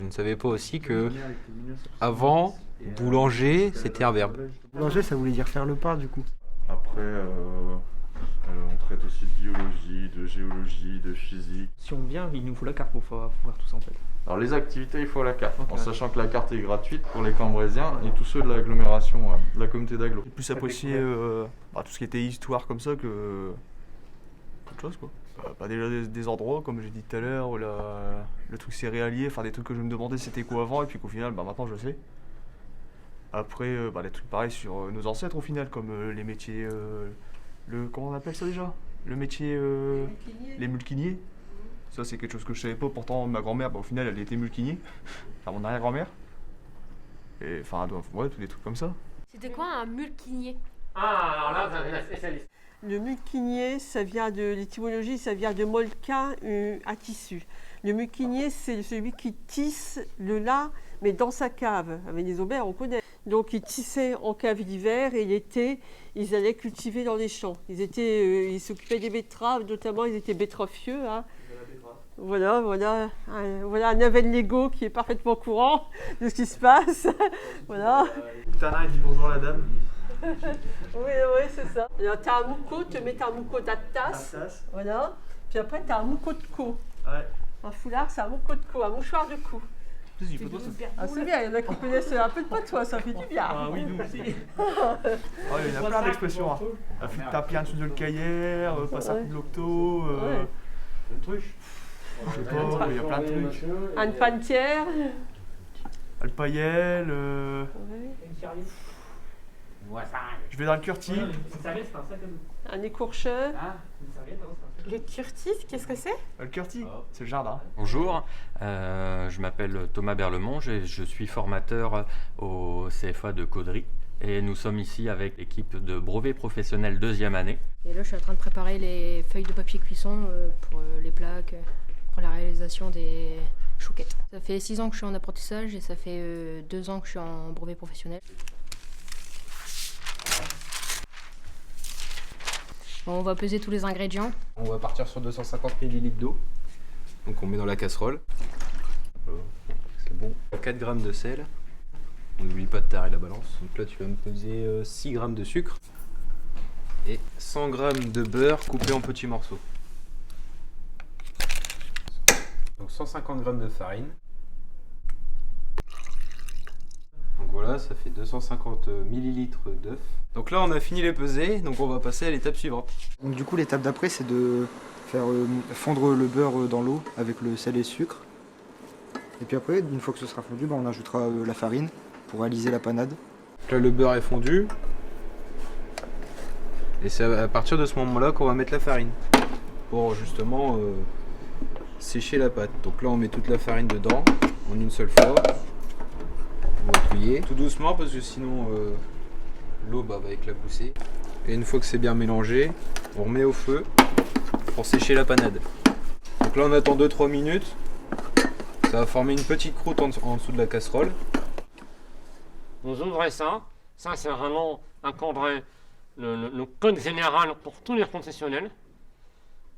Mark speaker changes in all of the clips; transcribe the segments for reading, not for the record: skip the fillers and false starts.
Speaker 1: ne savais pas aussi que avant, boulanger, c'était un verbe.
Speaker 2: Boulanger, ça voulait dire faire le pain, du coup.
Speaker 3: Après, on traite aussi de biologie, de géologie, de physique.
Speaker 4: Si on vient, il nous faut la carte pour voir tout ça en fait.
Speaker 3: Alors les activités, il faut la carte,
Speaker 4: Okay.
Speaker 3: en sachant que la carte est gratuite pour les Cambrésiens et tous ceux de l'agglomération, de la communauté d'agglo.
Speaker 5: J'ai plus apprécié tout ce qui était histoire comme ça que autre chose quoi. Déjà des endroits comme j'ai dit tout à l'heure, le truc céréalier, enfin des trucs que je me demandais c'était quoi avant et puis qu'au final maintenant je sais. Après des trucs pareils sur nos ancêtres au final comme les métiers, comment on appelle ça déjà? Le métier les mulquiniers. Ça c'est quelque chose que je savais pas, pourtant ma grand-mère au final elle était mulquinier, enfin mon arrière-grand-mère. Et enfin ouais, tous des trucs comme ça.
Speaker 6: C'était quoi un mulquinier?
Speaker 7: Ah, alors là, vous avez la spécialiste.
Speaker 8: Le mulquinier, ça vient de l'étymologie, ça vient de mollequin à tissu. Le mulquinier, c'est celui qui tisse le lin, mais dans sa cave. Avec les Aubert, on connaît. Donc, ils tissaient en cave l'hiver et l'été, ils allaient cultiver dans les champs. Ils s'occupaient des betteraves, notamment, ils étaient betterafieux. Hein. Voilà un Navel Lego qui est parfaitement courant de ce qui se passe. Voilà.
Speaker 2: Tana, il dit bonjour à la dame.
Speaker 8: Oui, c'est ça. Alors, tu as un mouco, tu mets un mouco d'attas. Voilà. Puis après, tu as un mouco de co.
Speaker 2: Ouais.
Speaker 8: Un foulard, c'est un mouco de co, un mouchoir de cou. Ah, c'est bien, il y en a qui connaissent un peu de patois, ça fait du bien.
Speaker 5: Ah oui, nous aussi. Il y en a plein d'expressions. Hein. Taper en dessous de le cahier, passer à coup de l'octo.
Speaker 3: Une truche.
Speaker 5: Je sais pas, il y a plein de trucs.
Speaker 8: Une pantière.
Speaker 5: Alpayel. Je vais dans le curti.
Speaker 8: Un écourcheur.
Speaker 6: Le curtis, qu'est-ce que c'est?
Speaker 5: Le curti, c'est le jardin.
Speaker 1: Bonjour, je m'appelle Thomas Berlemonge et je suis formateur au CFA de Caudry. Et nous sommes ici avec l'équipe de brevet professionnel 2e année.
Speaker 6: Et là, je suis en train de préparer les feuilles de papier cuisson pour les plaques, pour la réalisation des chouquettes. Ça fait 6 ans que je suis en apprentissage et ça fait 2 ans que je suis en brevet professionnel. Bon, on va peser tous les ingrédients.
Speaker 1: On va partir sur 250 ml d'eau. Donc on met dans la casserole. C'est bon. 4 g de sel. On n'oublie pas de tarer la balance. Donc là tu vas me peser 6 g de sucre. Et 100 g de beurre coupé en petits morceaux. Donc 150 g de farine. Donc voilà, ça fait 250 ml d'œufs. Donc là on a fini les pesées, donc on va passer à l'étape suivante.
Speaker 2: Donc du coup, l'étape d'après, c'est de faire fondre le beurre dans l'eau avec le sel et le sucre. Et puis après, une fois que ce sera fondu, on ajoutera la farine pour réaliser la panade.
Speaker 1: Donc là le beurre est fondu. Et c'est à partir de ce moment-là qu'on va mettre la farine. Pour justement sécher la pâte. Donc là on met toute la farine dedans en une seule fois. On va touiller tout doucement parce que sinon l'eau va éclabousser. Et une fois que c'est bien mélangé, on remet au feu pour sécher la panade. Donc là on attend 2-3 minutes. Ça va former une petite croûte en dessous de la casserole.
Speaker 7: Vous ouvrez ça. Ça, c'est vraiment encadré le code général pour tous les professionnels.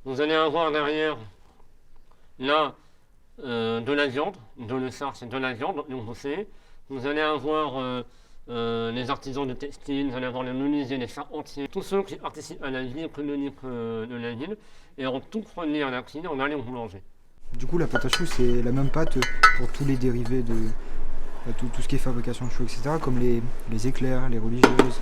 Speaker 7: Vous allez avoir derrière, là, de la viande. De le sar, c'est de la viande, donc vous savez. Vous allez avoir les artisans de textile, vous allez avoir les menuisiers, les charpentiers, tous ceux qui participent à la vie économique de la ville et en tout premier à la cuisine, on allait au boulanger.
Speaker 2: Du coup, la pâte à choux, c'est la même pâte pour tous les dérivés de tout ce qui est fabrication de choux, etc. Comme les éclairs, les religieuses,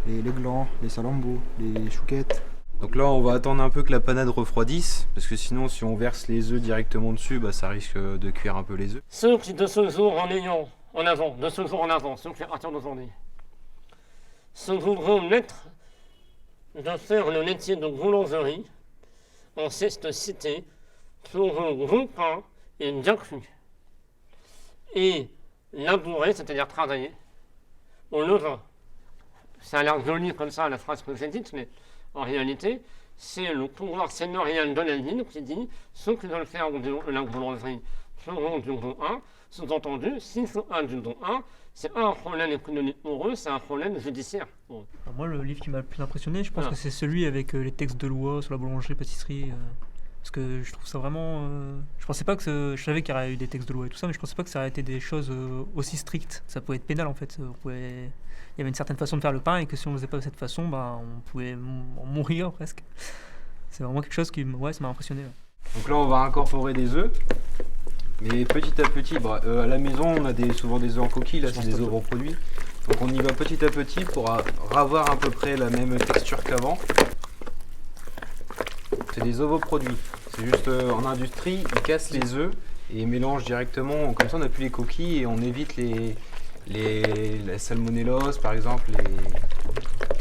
Speaker 2: les glands, les salambos, les chouquettes.
Speaker 1: Donc là on va attendre un peu que la panade refroidisse, parce que sinon si on verse les œufs directement dessus, ça risque de cuire un peu les œufs.
Speaker 7: Ceux qui de ce jour en avant, ceux qui à partir d'aujourd'hui, se voudront mettre de faire le métier de boulangerie en cette cité pour un gros pain et bien cru. Et labourer, c'est-à-dire travailler, au levain. Ça a l'air joli comme ça, la phrase que j'ai dite, mais en réalité, c'est le pouvoir seigneurial de la ville qui dit ceux qui veulent faire de la boulangerie feront du don 1. Sous-entendu, s'ils font un du don 1, c'est un problème économique pour eux, c'est un problème judiciaire. Bon.
Speaker 4: Alors moi, le livre qui m'a le plus impressionné, je pense que c'est celui avec les textes de loi sur la boulangerie, pâtisserie. Parce que je trouve ça vraiment. Je pensais pas que. Je savais qu'il y aurait eu des textes de loi et tout ça, mais je pensais pas que ça aurait été des choses aussi strictes. Ça pouvait être pénal en fait. Il y avait une certaine façon de faire le pain et que si on ne le faisait pas de cette façon, ben, on pouvait en mourir presque. C'est vraiment quelque chose qui ça m'a impressionné. Ouais.
Speaker 1: Donc là, on va incorporer des œufs. Mais petit à petit, à la maison, on a souvent des œufs en coquille, là c'est des œufs reproduits. Donc on y va petit à petit pour avoir à peu près la même texture qu'avant. C'est des ovoproduits. C'est juste en industrie, ils cassent les œufs et ils mélangent directement. Comme ça, on n'a plus les coquilles et on évite la salmonellose, par exemple,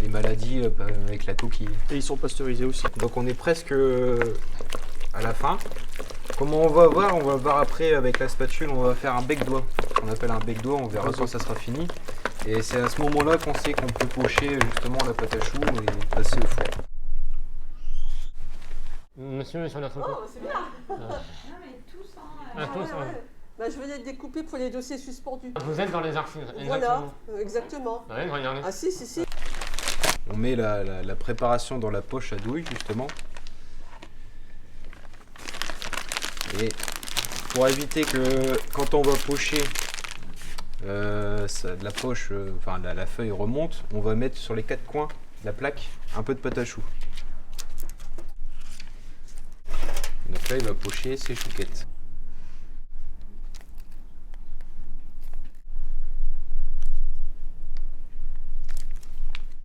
Speaker 1: les maladies avec la coquille.
Speaker 5: Et ils sont pasteurisés aussi.
Speaker 1: Donc on est presque à la fin. Comment on va voir? On va voir après avec la spatule, on va faire un bec-doigt. On appelle un bec-doigt, on verra quand ça sera fini. Et c'est à ce moment-là qu'on sait qu'on peut pocher justement la pâte à choux et passer au four.
Speaker 7: Monsieur sur la photo.
Speaker 8: Oh, c'est bien.
Speaker 7: Ah, tous, hein.
Speaker 8: Bah, je venais de découper pour les dossiers suspendus.
Speaker 7: Vous êtes dans les archives,
Speaker 8: Voilà,
Speaker 7: exactement.
Speaker 8: exactement.
Speaker 7: Ouais, regardez.
Speaker 8: Ah si.
Speaker 1: On met la préparation dans la poche à douille justement. Et pour éviter que quand on va pocher, la poche, la feuille remonte, on va mettre sur les 4 coins de la plaque un peu de pâte à choux. Donc là, il va pocher ses chouquettes.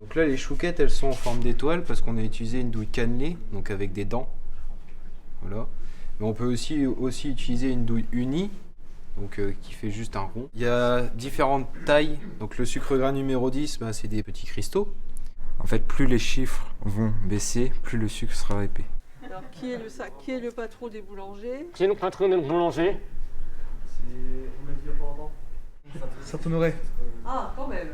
Speaker 1: Donc là, les chouquettes, elles sont en forme d'étoile parce qu'on a utilisé une douille cannelée, donc avec des dents. Voilà. Mais on peut aussi utiliser une douille unie, donc qui fait juste un rond. Il y a différentes tailles. Donc le sucre gras numéro 10, c'est des petits cristaux.
Speaker 2: En fait, plus les chiffres vont baisser, plus le sucre sera épais.
Speaker 8: Alors, qui est le patron des boulangers?
Speaker 7: Qui est le patron des boulangers?
Speaker 5: Saint-Honoré.
Speaker 8: Ah, quand même.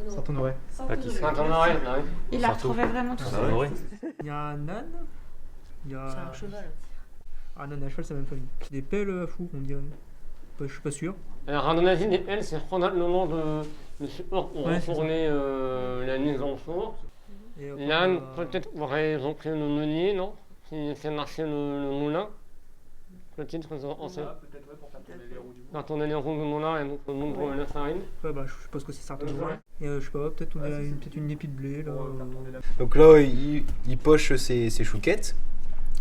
Speaker 5: Saint-Honoré.
Speaker 7: Saint-Honoré, oui.
Speaker 9: Il la retrouvait vraiment tout seul.
Speaker 4: Il y a un âne. Il y a.
Speaker 6: C'est un cheval.
Speaker 4: Un âne à cheval, c'est la même famille. Des pelles à four, on dirait. Je suis pas sûr.
Speaker 7: Alors, à mon avis, les L, c'est probablement le support pour retourner la mise en four. L'âne, peut-être, aurait évoqué le meunier, non? Qui fait marcher le moulin. Peut-être, on sait.
Speaker 5: Peut-être, pour faire tourner les roues du
Speaker 7: Quand on a les roues du moulin et donc le nombre de la farine.
Speaker 4: Ouais, je suppose que c'est certain. Et je sais pas, peut-être on a une épi de blé là.
Speaker 1: Donc là, il poche ses chouquettes.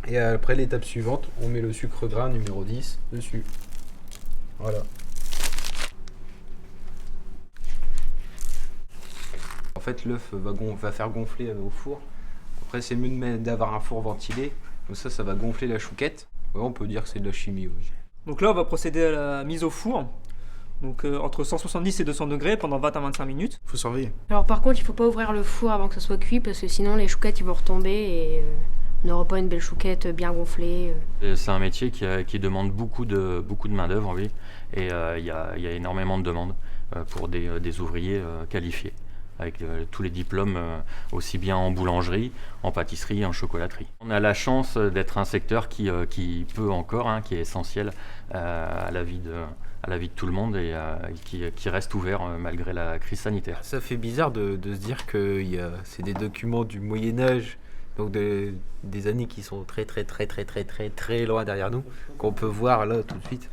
Speaker 1: Et après, l'étape suivante, on met le sucre gras numéro 10 dessus. Voilà. En fait, l'œuf va faire gonfler au four. Après, c'est mieux d'avoir un four ventilé. Comme ça va gonfler la chouquette. Ouais, on peut dire que c'est de la chimie, oui.
Speaker 4: Donc là, on va procéder à la mise au four. Donc entre 170 et 200 degrés pendant 20 à 25 minutes.
Speaker 5: Faut surveiller.
Speaker 6: Alors par contre, il faut pas ouvrir le four avant que ça soit cuit parce que sinon les chouquettes ils vont retomber et on n'aura pas une belle chouquette bien gonflée.
Speaker 10: C'est un métier qui demande beaucoup de main d'œuvre, oui, et il y a énormément de demandes pour des ouvriers qualifiés, avec tous les diplômes aussi bien en boulangerie, en pâtisserie, en chocolaterie. On a la chance d'être un secteur qui peut encore, qui est essentiel à la vie de tout le monde et qui reste ouvert malgré la crise sanitaire.
Speaker 1: Ça fait bizarre de se dire que c'est des documents du Moyen-Âge, donc des années qui sont très loin derrière nous, qu'on peut voir là tout de suite,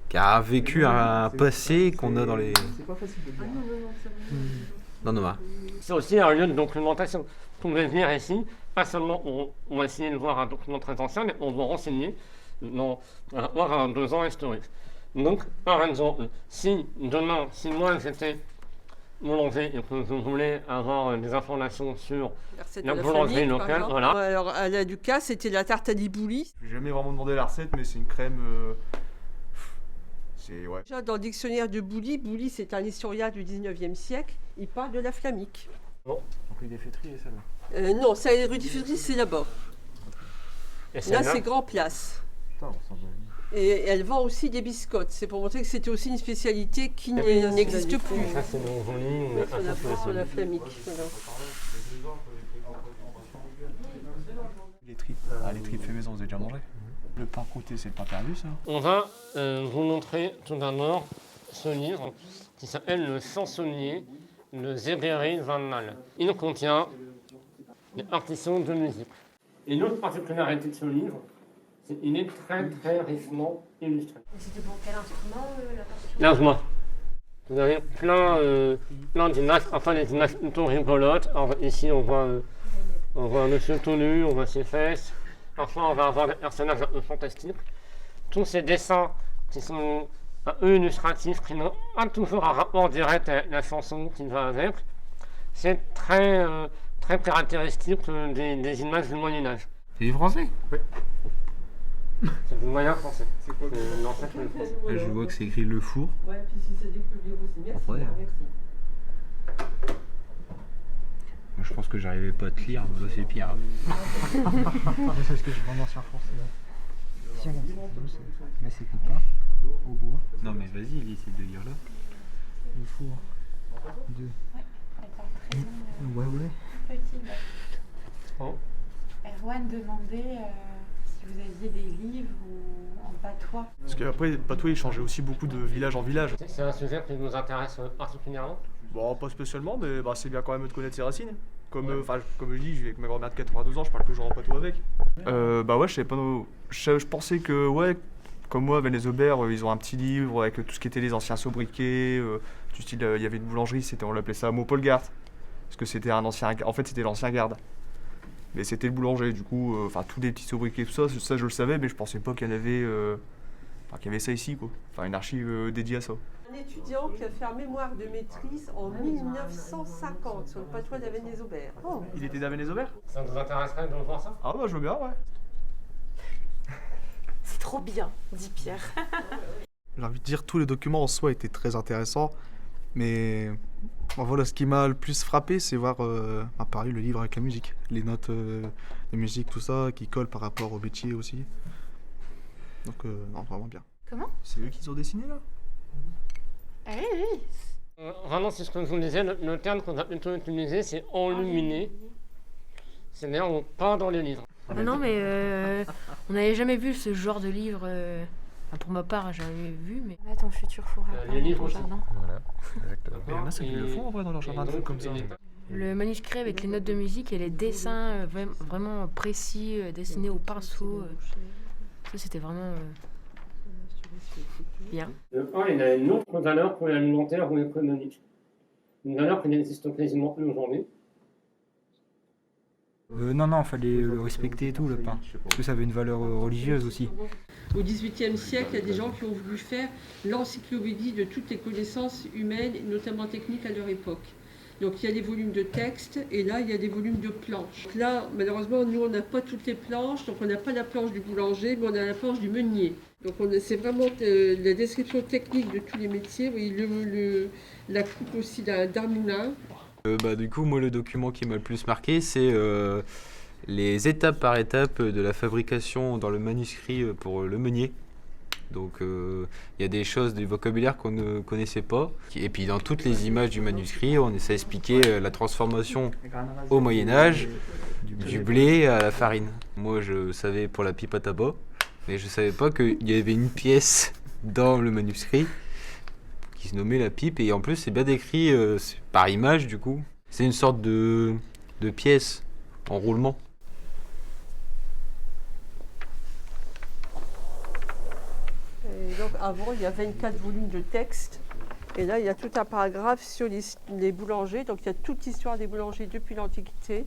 Speaker 1: qui a vécu un passé qu'on a dans les...
Speaker 4: C'est pas facile de dire.
Speaker 1: Non.
Speaker 7: C'est aussi un lieu de documentation. Vous pouvez venir ici, pas seulement on va essayer de voir un document très ancien, mais on doit renseigner dans un 2 ans historique. Donc, par exemple, si moi j'étais boulanger et que je voulais avoir des informations sur la boulangerie locale, voilà.
Speaker 8: Alors, à la Lucas, c'était la tarte à l'ibouli.
Speaker 5: Je n'ai jamais vraiment demandé la recette, mais c'est une crème. Ouais.
Speaker 8: Déjà, dans le dictionnaire de Bouli, c'est un historien du 19e siècle, il parle de la flamique.
Speaker 5: Donc, rue des Fétries et celle-là.
Speaker 8: Non, ça, rue des Fétries, c'est là-bas. Là, c'est Grand Place.
Speaker 5: Putain, on s'en va.
Speaker 8: Et elle vend aussi des biscottes. C'est pour montrer que c'était aussi une spécialité qui n'existe plus.
Speaker 7: Ça, c'est nos volumes.
Speaker 8: Sur la flamique. Voilà.
Speaker 5: Les tripes. Les tripes fait maison, vous avez déjà mangé? Le pain croûté, c'est le pain perdu, ça?
Speaker 7: On va vous montrer tout d'abord ce livre qui s'appelle Le Chansonnier de Zébery Van Mal. Il contient des partitions de musique. Et l'autre particularité de ce livre, Il est très très richement illustré.
Speaker 6: Et c'était pour quel instrument la partition?
Speaker 7: Lave-moi. Vous avez plein d'images, enfin des images plutôt rigolotes. Alors, ici on voit un monsieur tout nu, on voit ses fesses. Parfois on va avoir des personnages un peu fantastiques. Tous ces dessins qui sont un peu illustratifs, qui n'ont pas toujours un rapport direct avec la chanson qui va avec, c'est très caractéristique des images du Moyen-Âge.
Speaker 1: C'est du français?
Speaker 7: Oui. C'est du moyen français. C'est quoi l'ancêtre du français?
Speaker 1: Là, je vois que c'est écrit le four.
Speaker 8: Ouais, puis si ça dit que le virus, c'est merci.
Speaker 1: Après,
Speaker 8: Merci.
Speaker 1: Moi, je pense que j'arrivais pas à te lire, mais là c'est pire.
Speaker 2: C'est ce que je prends en ancien français. Tiens, là c'est copain, au bois.
Speaker 1: Non mais vas-y, il essaie de lire là.
Speaker 2: Le four. 2. Ouais.
Speaker 9: Petit.
Speaker 7: Oh.
Speaker 9: Erwan demandait si vous aviez des livres ou en patois.
Speaker 5: Parce qu'après, Patois, il changeait aussi beaucoup de village en village.
Speaker 7: C'est un sujet qui nous intéresse particulièrement.
Speaker 5: Bon, pas spécialement, mais c'est bien quand même de connaître ses racines. Comme je dis, je vis avec ma grand-mère de 82 ans, je parle toujours en patois avec. Je savais pas. Je pensais que, comme moi, avec les Aubert, ils ont un petit livre avec tout ce qui était les anciens sobriquets. Du style, il y avait une boulangerie, on l'appelait ça Maupolgard. Parce que c'était un ancien. En fait, c'était l'ancien garde. Mais c'était le boulanger, du coup, tous les petits sobriquets, tout ça, je le savais, mais je pensais pas qu'il y en avait. Qu'il y avait ça ici, quoi. Enfin, une archive dédiée à ça.
Speaker 8: Un étudiant qui a fait un mémoire de maîtrise en 1950 sur le patois d'Avesnes-les-Aubert.
Speaker 5: Oh, il était d'Avesnes-les-Aubert?
Speaker 7: Ça vous intéresserait de voir ça?
Speaker 5: Ah bah je veux bien, ouais.
Speaker 9: C'est trop bien, dit Pierre.
Speaker 11: J'ai envie de dire, tous les documents en soi étaient très intéressants, mais voilà, ce qui m'a le plus frappé, c'est voir apparaître le livre avec la musique, les notes de musique, tout ça, qui collent par rapport au métier aussi. Donc, non, vraiment bien.
Speaker 9: Comment?
Speaker 5: C'est eux qui ont dessiné là?
Speaker 9: Ah oui.
Speaker 7: Vraiment, c'est ce que je vous disais, le terme qu'on a plutôt utilisé, c'est enluminé. C'est d'ailleurs pas dans les livres.
Speaker 6: Non, mais on n'avait jamais vu ce genre de livre. Pour ma part, j'avais vu, mais.
Speaker 9: Va ton futur four à pain
Speaker 7: les livres
Speaker 9: dans ton
Speaker 7: aussi.
Speaker 9: jardin.
Speaker 10: Voilà, exactement.
Speaker 5: Il y en a, qui le font en vrai dans leur jardin, des trucs comme ça.
Speaker 6: Le manuscrit avec les notes de musique et les dessins vraiment précis, dessinés au pinceau. Ça, c'était vraiment bien.
Speaker 7: Le 1, il a une autre valeur pour l'alimentaire ou économique. Une valeur qui n'existe quasiment plus aujourd'hui.
Speaker 2: Non, fallait le respecter et tout, le pain. Parce que ça avait une valeur religieuse aussi.
Speaker 8: Au XVIIIe siècle, il y a des gens qui ont voulu faire l'encyclopédie de toutes les connaissances humaines, notamment techniques à leur époque. Donc il y a des volumes de textes et là il y a des volumes de planches. Donc là, malheureusement, nous on n'a pas toutes les planches, donc on n'a pas la planche du boulanger, mais on a la planche du meunier. Donc c'est vraiment la description technique de tous les métiers. Vous voyez la coupe aussi d'un moulin.
Speaker 1: Du coup, moi, le document qui m'a le plus marqué, c'est les étapes par étape de la fabrication dans le manuscrit pour le meunier. Donc, il y a des choses, des vocabulaires qu'on ne connaissait pas. Et puis, dans toutes les images du manuscrit, on essaie d'expliquer la transformation au Moyen-Âge du blé à la farine. Moi, je savais pour la pipe à tabac, mais je ne savais pas qu'il y avait une pièce dans le manuscrit qui se nommait la pipe, et en plus c'est bien décrit par image du coup. C'est une sorte de pièce en roulement.
Speaker 8: Et donc avant il y a 24 volumes de texte, et là il y a tout un paragraphe sur les boulangers, donc il y a toute l'histoire des boulangers depuis l'Antiquité.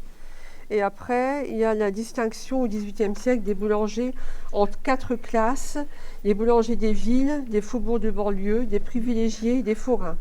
Speaker 8: Et après, il y a la distinction au XVIIIe siècle des boulangers en 4 classes, les boulangers des villes, des faubourgs de banlieue, des privilégiés et des forains.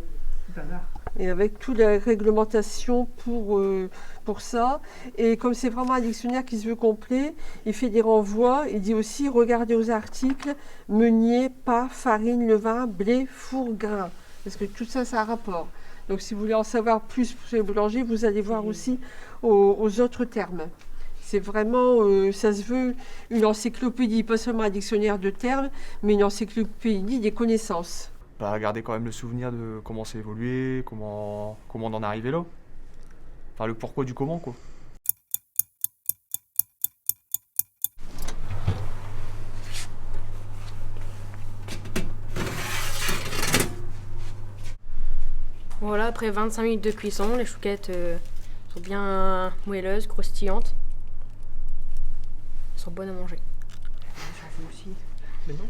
Speaker 8: Et avec toute la réglementation pour ça. Et comme c'est vraiment un dictionnaire qui se veut complet, il fait des renvois. Il dit aussi, regardez aux articles, meunier, pas, farine, levain, blé, four, grain. Parce que tout ça, ça a un rapport. Donc si vous voulez en savoir plus sur les boulangers, vous allez voir aussi aux autres termes. C'est vraiment, ça se veut une encyclopédie, pas seulement un dictionnaire de termes, mais une encyclopédie des connaissances.
Speaker 5: Garder quand même le souvenir de comment ça a évolué, comment on en est arrivé là. Enfin, le pourquoi du comment, quoi.
Speaker 6: Voilà, après 25 minutes de cuisson, les chouquettes sont bien moelleuses, croustillantes. Elles sont bonnes à manger.
Speaker 8: aussi.
Speaker 4: Mais non.